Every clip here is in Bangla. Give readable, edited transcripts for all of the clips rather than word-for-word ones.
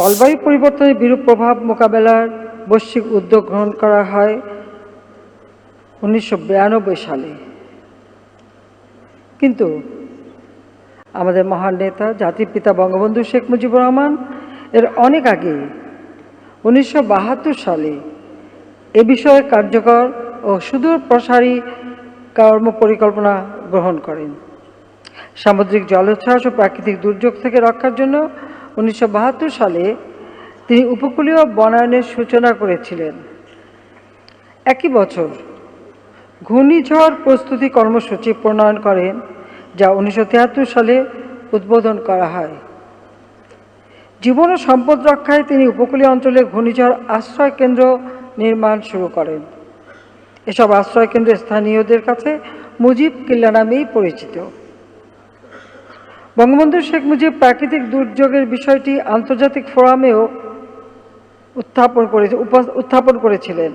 জলবায়ু পরিবর্তনের বিরূপ প্রভাব মোকাবেলার বৈশ্বিক উদ্যোগ গ্রহণ করা হয় 1992 সালে। কিন্তু আমাদের মহান নেতা জাতির পিতা বঙ্গবন্ধু শেখ মুজিবুর রহমান এর অনেক আগে 1972 সালে এ বিষয়ে কার্যকর ও সুদূর প্রসারী কর্মপরিকল্পনা গ্রহণ করেন। সামুদ্রিক জলোচ্ছ্বাস ও প্রাকৃতিক দুর্যোগ থেকে রক্ষার জন্য 1972 সালে তিনি উপকূলীয় বনায়নের সূচনা করেছিলেন। একই বছর ঘূর্ণিঝড় প্রস্তুতি কর্মসূচি প্রণয়ন করেন, যা 1973 সালে উদ্বোধন করা হয়। জীবন ও সম্পদ রক্ষায় তিনি উপকূলীয় অঞ্চলে ঘূর্ণিঝড় আশ্রয় কেন্দ্র নির্মাণ শুরু করেন। এসব আশ্রয় কেন্দ্র স্থানীয়দের কাছে মুজিব কিল্লা নামেই পরিচিত। বঙ্গবন্ধু শেখ মুজিব প্রাকৃতিক দুর্যোগের বিষয়টি আন্তর্জাতিক ফোরামেও উত্থাপন করেছিলেন।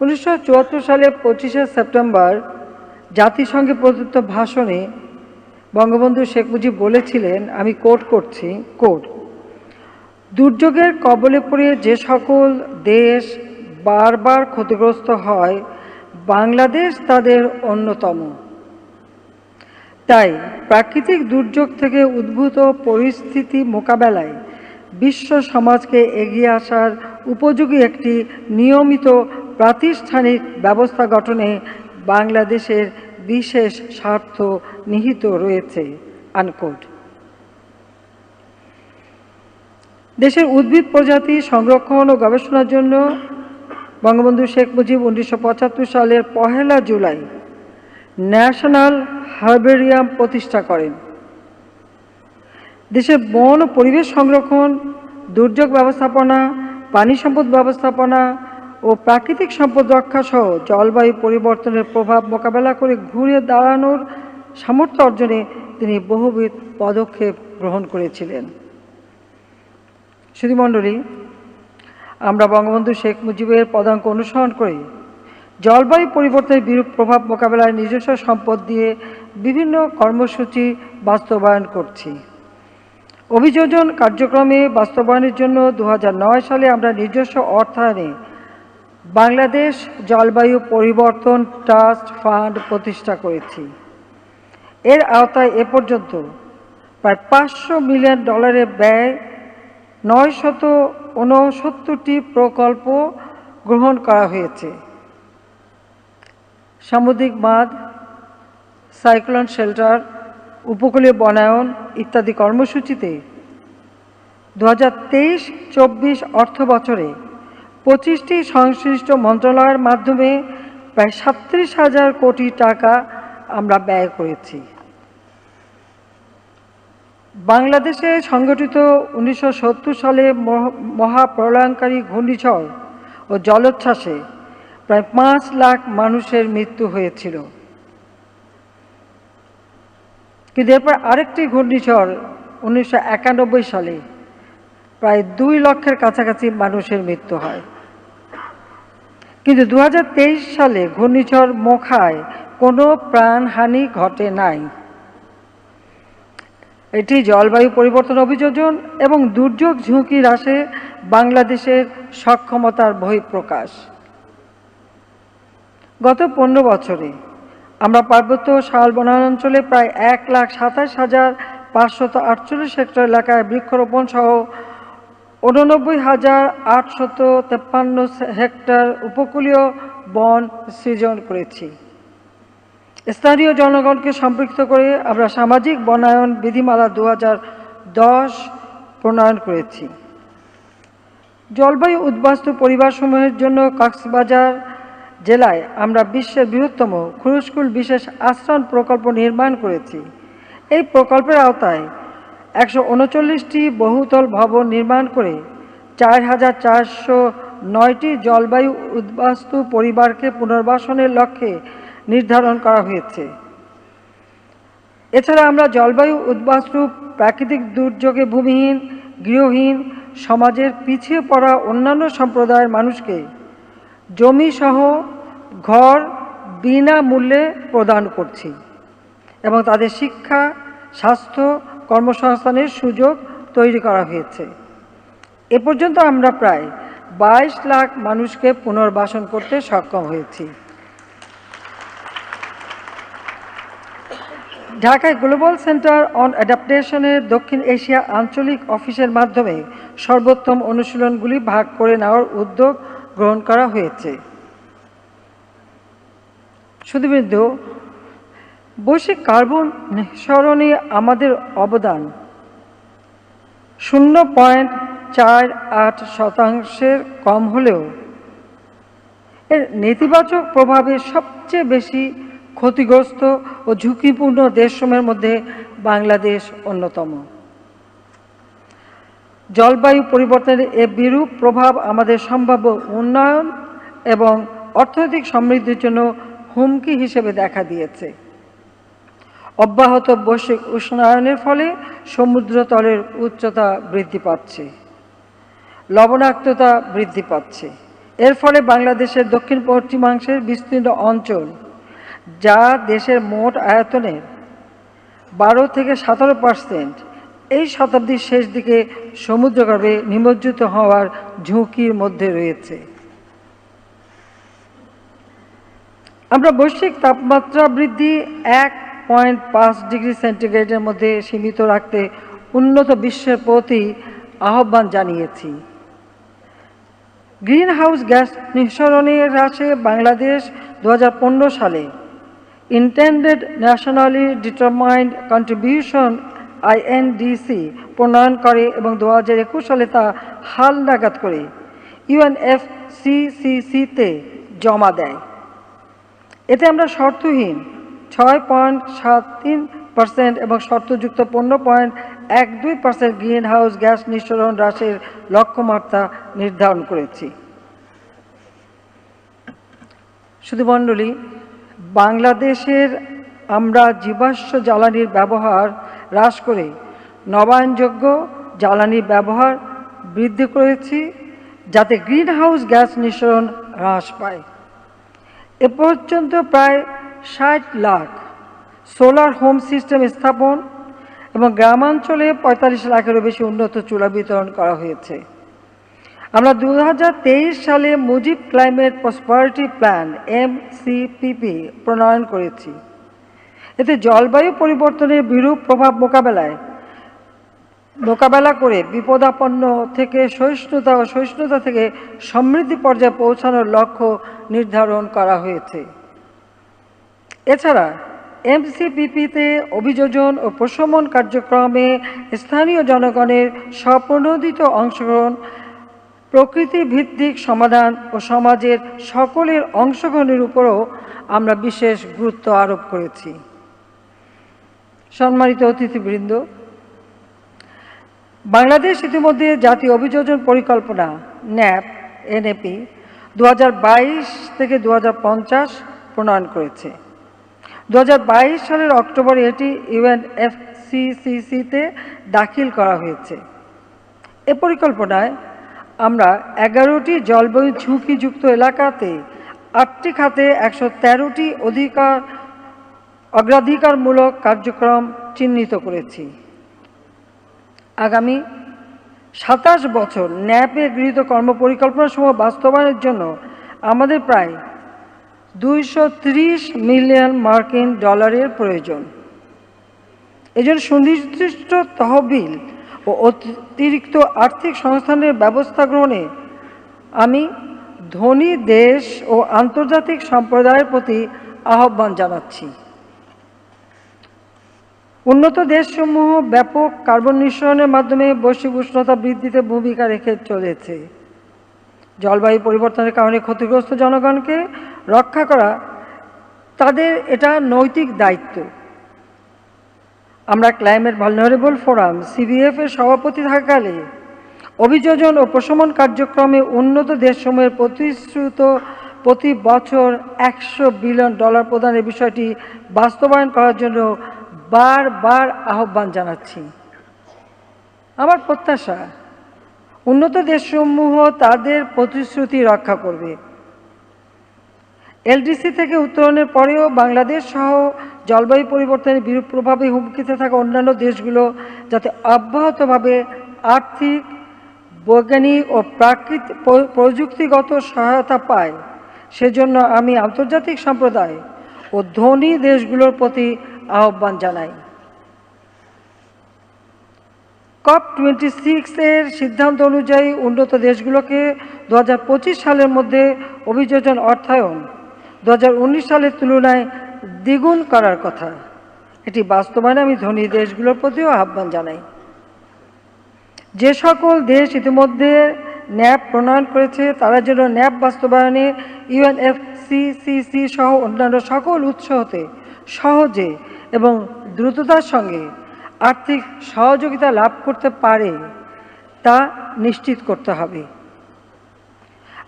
1974 সালে 25শে সেপ্টেম্বর জাতিসংঘে প্রদত্ত ভাষণে বঙ্গবন্ধু শেখ মুজিব বলেছিলেন, আমি কোট করছি, দুর্যোগের কবলে পড়ে যে সকল দেশ বারবার ক্ষতিগ্রস্ত হয়, বাংলাদেশ তাদের অন্যতম। তাই প্রাকৃতিক দুর্যোগ থেকে উদ্ভূত পরিস্থিতি মোকাবেলায় বিশ্ব সমাজকে এগিয়ে আসার উপযোগী একটি নিয়মিত প্রাতিষ্ঠানিক ব্যবস্থা গঠনে বাংলাদেশের বিশেষ স্বার্থ নিহিত রয়েছে। আনকোট। দেশের উদ্ভিদ প্রজাতি সংরক্ষণ ও গবেষণার জন্য বঙ্গবন্ধু শেখ মুজিব 1975 সালের 1 জুলাই ন্যাশনাল হার্বেরিয়াম প্রতিষ্ঠা করেন। দেশের বন ও পরিবেশ সংরক্ষণ, দুর্যোগ ব্যবস্থাপনা, পানি সম্পদ ব্যবস্থাপনা ও প্রাকৃতিক সম্পদ রক্ষা সহ জলবায়ু পরিবর্তনের প্রভাব মোকাবেলা করে ঘুরে দাঁড়ানোর সামর্থ্য অর্জনে তিনি বহুবিধ পদক্ষেপ গ্রহণ করেছিলেন। সুধীমণ্ডলী, আমরা বঙ্গবন্ধু শেখ মুজিবের পদাঙ্ক অনুসরণ করে জলবায়ু পরিবর্তনের বিরূপ প্রভাব মোকাবেলায় নিজস্ব সম্পদ দিয়ে বিভিন্ন কর্মসূচি বাস্তবায়ন করছি। অভিযোজন কার্যক্রমে বাস্তবায়নের জন্য 2009 সালে আমরা নিজস্ব অর্থায়নে বাংলাদেশ জলবায়ু পরিবর্তন ট্রাস্ট ফান্ড প্রতিষ্ঠা করেছি। এর আওতায় এ পর্যন্ত প্রায় $500 মিলিয়ন ব্যয় 969টি প্রকল্প গ্রহণ করা হয়েছে। সামুদ্রিক বাঁধ, সাইক্লোন শেল্টার, উপকূলীয় বনায়ন ইত্যাদি কর্মসূচিতে 2023-24 অর্থ বছরে 25টি সংশ্লিষ্ট মন্ত্রণালয়ের মাধ্যমে প্রায় 37,000 কোটি টাকা আমরা ব্যয় করেছি। বাংলাদেশে সংঘটিত 1970 সালে মহাপ্রলয়ঙ্কারী ঘূর্ণিঝড় ও জলোচ্ছ্বাসে প্রায় 5 লাখ মানুষের মৃত্যু হয়েছিল। কিন্তু এরপর আরেকটি ঘূর্ণিঝড় 1991 সালে প্রায় 2 লক্ষের কাছাকাছি মানুষের মৃত্যু হয়। কিন্তু 2023 সালে ঘূর্ণিঝড় মোখায় কোনো প্রাণহানি ঘটে নাই। এটি জলবায়ু পরিবর্তন অভিযোজন এবং দুর্যোগ ঝুঁকি হ্রাসে বাংলাদেশের সক্ষমতার বহিঃপ্রকাশ। গত 15 বছরে আমরা পার্বত্য শাল বনাঞ্চলে প্রায় 1,27,548 হেক্টর এলাকায় বৃক্ষরোপণ সহ 89,853 হেক্টর উপকূলীয় বন সৃজন করেছি। স্থানীয় জনগণকে সম্পৃক্ত করে আমরা সামাজিক বনায়ন বিধিমালা 2010 প্রণয়ন করেছি। জলবায়ু উদ্বাস্তু পরিবারসমূহের জন্য কক্সবাজার জেলায় আমরা বিশ্বের বৃহত্তম খুরুশকুল বিশেষ আশ্রয় প্রকল্প নির্মাণ করেছি। এই প্রকল্পের আওতায় 139টি বহুতল ভবন নির্মাণ করে 4,409টি জলবায়ু উদ্বাস্তু পরিবারকে পুনর্বাসনের লক্ষ্যে নির্ধারণ করা হয়েছে। এছাড়া আমরা জলবায়ু উদ্বাস্তু প্রাকৃতিক দুর্যোগে ভূমিহীন, গৃহহীন, সমাজের পিছিয়ে পড়া অন্যান্য সম্প্রদায়ের মানুষকে জমিসহ ঘর বিনামূল্যে প্রদান করছি এবং তাদের শিক্ষা, স্বাস্থ্য, কর্মসংস্থানের সুযোগ তৈরি করা হয়েছে। এ পর্যন্ত আমরা প্রায় 22 লাখ মানুষকে পুনর্বাসন করতে সক্ষম হয়েছি। ঢাকায় গ্লোবাল সেন্টার অন অ্যাডাপ্টেশনের দক্ষিণ এশিয়া আঞ্চলিক অফিসের মাধ্যমে সর্বোত্তম অনুশীলনগুলি ভাগ করে নেওয়ার উদ্যোগ গ্রহণ করা হয়েছে। সুধীবৃন্দ, বৈশ্বিক কার্বন নিঃসরণে আমাদের অবদান 0.48% কম হলেও এর নেতিবাচক প্রভাবে সবচেয়ে বেশি ক্ষতিগ্রস্ত ও ঝুঁকিপূর্ণ দেশসমূহের মধ্যে বাংলাদেশ অন্যতম। জলবায়ু পরিবর্তনের এ বিরূপ প্রভাব আমাদের সম্ভাব্য উন্নয়ন এবং অর্থনৈতিক সমৃদ্ধির জন্য হুমকি হিসেবে দেখা দিয়েছে। অব্যাহত বৈশ্বিক উষ্ণায়নের ফলে সমুদ্রতলের উচ্চতা বৃদ্ধি পাচ্ছে, লবণাক্ততা বৃদ্ধি পাচ্ছে। এর ফলে বাংলাদেশের দক্ষিণ পশ্চিমাংশের বিস্তীর্ণ অঞ্চল, যা দেশের মোট আয়তনের 12 থেকে 17%, এই শতাব্দীর শেষ দিকে সমুদ্রগর্ভে নিমজ্জিত হওয়ার ঝুঁকির মধ্যে রয়েছে। আমরা বৈশ্বিক তাপমাত্রা বৃদ্ধি 1.5 ডিগ্রি সেন্টিগ্রেডের মধ্যে সীমিত রাখতে উন্নত বিশ্বের প্রতি আহ্বান জানিয়েছি। গ্রিনহাউস গ্যাস নিঃসরণে হ্রাসে বাংলাদেশ 2015 সালে intended nationally determined contribution INDC প্রণয়ন করে এবং 2021 সালে তা হালনাগাদ করে UNFCCC-তে জমা দেয়। এতে আমরা শর্তহীন 6.73% এবং শর্তযুক্ত 15.12% গ্রিনহাউস গ্যাস নিঃসরণ হ্রাসের লক্ষ্যমাত্রা নির্ধারণ করেছি। সুধীমণ্ডলী, বাংলাদেশের আমরা জীবাশ্ম জ্বালানির ব্যবহার হ্রাস করে নবায়নযোগ্য জ্বালানির ব্যবহার বৃদ্ধি করেছি, যাতে গ্রিনহাউস গ্যাস নিঃসরণ হ্রাস পায়। এ পর্যন্ত প্রায় 60 লাখ সোলার হোম সিস্টেম স্থাপন এবং গ্রামাঞ্চলে 45 লাখেরও বেশি উন্নত চুলা বিতরণ করা হয়েছে। আমরা 2023 সালে Mujib climate prosperity plan MCPP প্রণয়ন করেছি। এতে জলবায়ু পরিবর্তনের বিরূপ প্রভাব মোকাবেলা করে বিপদাপন্ন থেকে সহিষ্ণুতা ও সহিষ্ণুতা থেকে সমৃদ্ধি পর্যায়ে পৌঁছানোর লক্ষ্য নির্ধারণ করা হয়েছে। এছাড়া MCPP-তে অভিযোজন ও প্রশমন কার্যক্রমে স্থানীয় জনগণের স্বপ্রণোদিত অংশগ্রহণ, প্রকৃতি ভিত্তিক সমাধান ও সমাজের সকলের অংশগ্রহণের উপরও আমরা বিশেষ গুরুত্ব আরোপ করেছি। সম্মানিত অতিথিবৃন্দ, বাংলাদেশ ইতিমধ্যে জাতীয় অভিযোজন পরিকল্পনা NAP 2022 থেকে 2050 প্রণয়ন করেছে। 2022 সালের অক্টোবরে এটি UNFCCC-তে দাখিল করা হয়েছে। এ পরিকল্পনায় আমরা 11টি জলবায়ু ঝুঁকিযুক্ত এলাকাতে 8টি খাতে 113টি অগ্রাধিকারমূলক কার্যক্রম চিহ্নিত করেছি। আগামী 27 বছর ন্যাপে গৃহীত কর্মপরিকল্পনাসমূহ বাস্তবায়নের জন্য আমাদের প্রায় 230 মিলিয়ন মার্কিন ডলারের প্রয়োজন। এজন্য সুনির্দিষ্ট তহবিল ও অতিরিক্ত আর্থিক সংস্থানের ব্যবস্থা গ্রহণে আমি ধনী দেশ ও আন্তর্জাতিক সম্প্রদায়ের প্রতি আহ্বান জানাচ্ছি। উন্নত দেশসমূহ ব্যাপক কার্বন নিঃসরণের মাধ্যমে বৈশ্বিক উষ্ণতা বৃদ্ধিতে ভূমিকা রেখে চলেছে। জলবায়ু পরিবর্তনের কারণে ক্ষতিগ্রস্ত জনগণকে রক্ষা করা তাদের এটা নৈতিক দায়িত্ব। আমরা ক্লাইমেট ভালনারেবল ফোরাম CVF-এর সভাপতি থাকাকালে অভিযোজন ও প্রশমন কার্যক্রমে উন্নত দেশসমূহের প্রতিশ্রুত প্রতি বছর $100 বিলিয়ন প্রদানের বিষয়টি বাস্তবায়ন করার জন্য বারবার আহ্বান জানাচ্ছি। আমার প্রত্যাশা, উন্নত দেশসমূহ তাদের প্রতিশ্রুতি রক্ষা করবে। LDC থেকে উত্তরণের পরেও বাংলাদেশ সহ জলবায়ু পরিবর্তনের বিরূপ প্রভাবে হুমকিতে থাকা অন্যান্য দেশগুলো যাতে অব্যাহতভাবে আর্থিক, বৈজ্ঞানিক ও প্রযুক্তিগত সহায়তা পায়, সেজন্য আমি আন্তর্জাতিক সম্প্রদায় ও ধনী দেশগুলোর প্রতি আহ্বান জানাই। COP26 এর সিদ্ধান্ত অনুযায়ী উন্নত দেশগুলোকে 2025 সালের মধ্যে অভিযোজন অর্থায়ন 2019 সালের তুলনায় দ্বিগুণ করার কথা। এটি বাস্তবায়নে আমি ধনী দেশগুলোর প্রতিও আহ্বান জানাই। যে সকল দেশ ইতিমধ্যে ন্যাপ প্রণয়ন করেছে তারা যেন ন্যাপ বাস্তবায়নে UNFCCC সহ অন্যান্য সকল উৎস হতে সহজে এবং দ্রুততার সঙ্গে আর্থিক সহযোগিতা লাভ করতে পারে তা নিশ্চিত করতে হবে।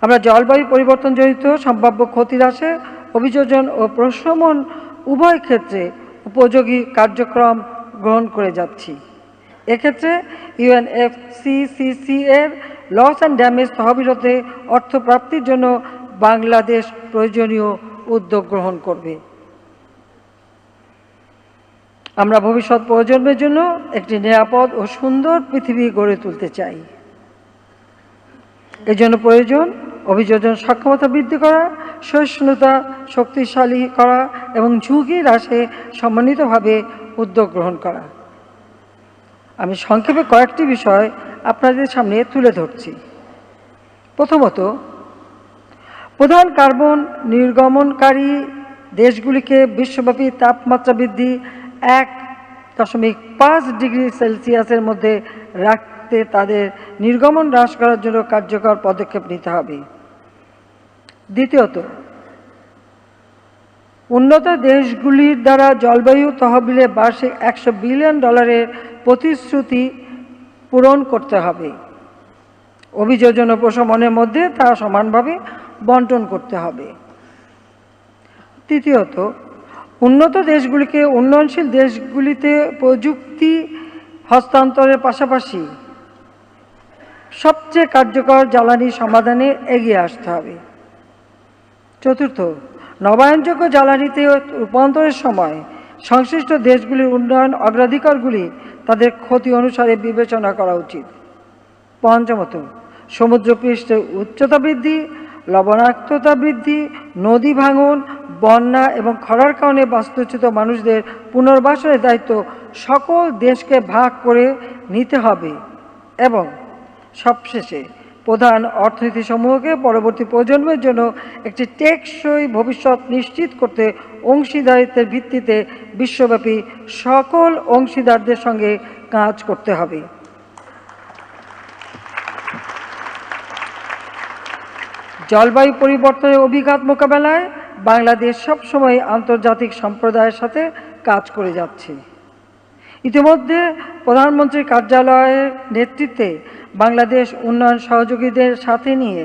আমরা জলবায়ু পরিবর্তনজনিত সম্ভাব্য ক্ষতি হ্রাসে অভিযোজন ও প্রশমন উভয় ক্ষেত্রে উপযোগী কার্যক্রম গ্রহণ করে যাচ্ছি। এক্ষেত্রে UNFCCC এর লস অ্যান্ড ড্যামেজ তহবিলতে অর্থ প্রাপ্তির জন্য বাংলাদেশ প্রয়োজনীয় উদ্যোগ গ্রহণ করবে। আমরা ভবিষ্যৎ প্রজন্মের জন্য একটি নিরাপদ ও সুন্দর পৃথিবী গড়ে তুলতে চাই। এজন্য প্রয়োজন অভিযোজন সক্ষমতা বৃদ্ধি করা, সহিষ্ণুতা শক্তিশালী করা এবং ঝুঁকি হ্রাসে সমন্বিতভাবে উদ্যোগ গ্রহণ করা। আমি সংক্ষেপে কয়েকটি বিষয় আপনাদের সামনে তুলে ধরছি। প্রথমত, প্রধান কার্বন নির্গমনকারী দেশগুলিকে বিশ্বব্যাপী তাপমাত্রা বৃদ্ধি 1.5 ডিগ্রি সেলসিয়াসের মধ্যে রাখতে তাদের নির্গমন হ্রাস করার জন্য কার্যকর পদক্ষেপ নিতে হবে। দ্বিতীয়ত, উন্নত দেশগুলির দ্বারা জলবায়ু তহবিলে বার্ষিক $100 বিলিয়ন প্রতিশ্রুতি পূরণ করতে হবে। অভিযোজন ও প্রশমনের মধ্যে তা সমানভাবে বন্টন করতে হবে। তৃতীয়ত, উন্নত দেশগুলিকে উন্নয়নশীল দেশগুলিতে প্রযুক্তি হস্তান্তরের পাশাপাশি সবচেয়ে কার্যকর জ্বালানি সমাধানে এগিয়ে আসতে হবে। চতুর্থ, নবায়নযোগ্য জ্বালানিতে রূপান্তরের সময় সংশ্লিষ্ট দেশগুলির উন্নয়ন অগ্রাধিকারগুলি তাদের ক্ষতি অনুসারে বিবেচনা করা উচিত। পঞ্চমত, সমুদ্রপৃষ্ঠের উচ্চতা বৃদ্ধি, লবণাক্ততা বৃদ্ধি, নদী ভাঙন, বন্যা এবং খরার কারণে বাস্তুচ্যুত মানুষদের পুনর্বাসনের দায়িত্ব সকল দেশকে ভাগ করে নিতে হবে। এবং সবশেষে প্রধান অর্থনীতি সমূহকে পরবর্তী প্রজন্মের জন্য একটি টেকসই ভবিষ্যৎ নিশ্চিত করতে অংশীদারিত্বের ভিত্তিতে বিশ্বব্যাপী সকল অংশীদারদের সঙ্গে কাজ করতে হবে। জলবায়ু পরিবর্তনের অভিঘাত মোকাবেলায় বাংলাদেশ সবসময় আন্তর্জাতিক সম্প্রদায়ের সাথে কাজ করে যাচ্ছে। ইতিমধ্যে প্রধানমন্ত্রীর কার্যালয়ের নেতৃত্বে বাংলাদেশ উন্নয়ন সহযোগীদের সাথে নিয়ে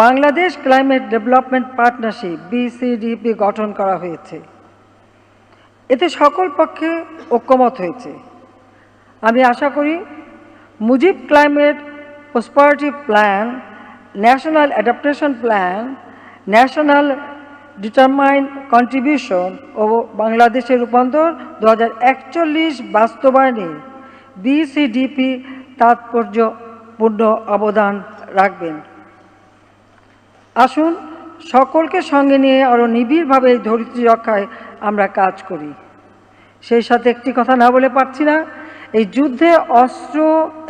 Bangladesh climate development partnership BCDP গঠন করা হয়েছে। এতে সকল পক্ষে ঐক্যমত হয়েছে। আমি আশা করি Mujib climate prosperity plan, national adaptation plan, national determined contribution ও বাংলাদেশের রূপান্তর 2041 বাস্তবায়নে BCDP তাৎপর্যপূর্ণ অবদান রাখবেন। আসুন সকলকে সঙ্গে নিয়ে আরও নিবিড়ভাবে এই ধরিত্রী রক্ষায় আমরা কাজ করি। সেই সাথে একটি কথা না বলে পারছি না, এই যুদ্ধে অস্ত্র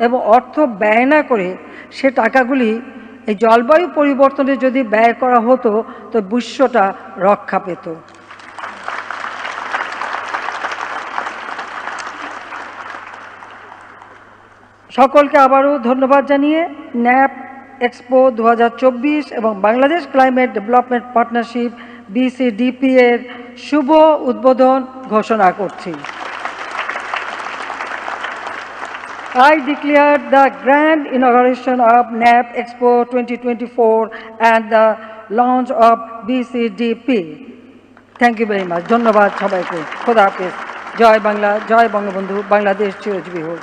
এবং অর্থ ব্যয় না করে সে টাকাগুলি এই জলবায়ু পরিবর্তনে যদি ব্যয় করা হতো তো বিশ্বটা রক্ষা পেত। সকলকে আবারও ধন্যবাদ জানিয়ে ন্যাপ এক্সপো 2024 এবং Bangladesh climate development partnership BCDP এর শুভ উদ্বোধন ঘোষণা করছি। I declare the grand inauguration of NAP Expo 2024 and the launch of BCDP. Thank you very much. ধন্যবাদ সবাইকে। খোদা হাফেজ। জয় বাংলা, জয় বঙ্গবন্ধু, বাংলাদেশ চিরজীবী হোক।